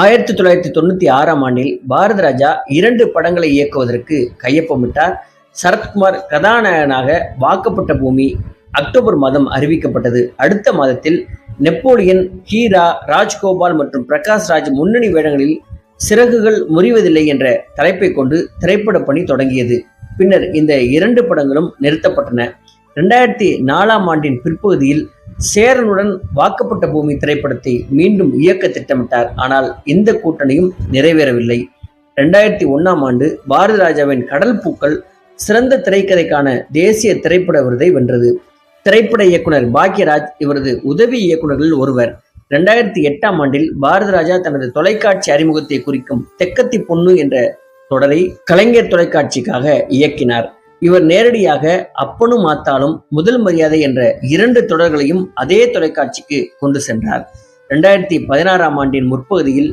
1996ஆம் ஆண்டில் பாரத ராஜா 2 படங்களை இயக்குவதற்கு கையொப்பமிட்டார். சரத்குமார் கதாநாயகனாக வாக்கப்பட்ட பூமி அக்டோபர் மாதம் அறிவிக்கப்பட்டது. அடுத்த மாதத்தில் நெப்போலியன், ஹீரா, ராஜ்கோபால் மற்றும் பிரகாஷ் ராஜ் முன்னணி வேடங்களில் சிறகுகள் முறிவதில்லை என்ற தலைப்பை கொண்டு திரைப்பட பணி தொடங்கியது. பின்னர் இந்த 2 படங்களும் நிறுத்தப்பட்டன. 2004ஆம் ஆண்டின் பிற்பகுதியில் சேரனுடன் வாக்கப்பட்ட பூமி திரைப்படத்தை மீண்டும் இயக்க திட்டமிட்டார். ஆனால் இந்த கூட்டணியும் நிறைவேறவில்லை. 2001ஆம் ஆண்டு பாரதி ராஜாவின் கடல் பூக்கள் சிறந்த திரைக்கதைக்கான தேசிய திரைப்பட விருதை வென்றது. திரைப்பட இயக்குனர் பாக்யராஜ் இவரது உதவி இயக்குநர்களில் ஒருவர். 2008ஆம் ஆண்டில் பாரதி ராஜா தனது தொலைக்காட்சி அறிமுகத்தை குறிக்கும் தெக்கத்தி பொண்ணு என்ற தொடரை கலைஞர் தொலைக்காட்சிக்காக இயக்கினார். இவர் நேரடியாக அப்பனும் ஆத்தாலும், முதல் மரியாதை என்ற 2 தொடர்களையும் அதே தொலைக்காட்சிக்கு கொண்டு சென்றார். 2016ஆம் ஆண்டின் முற்பகுதியில்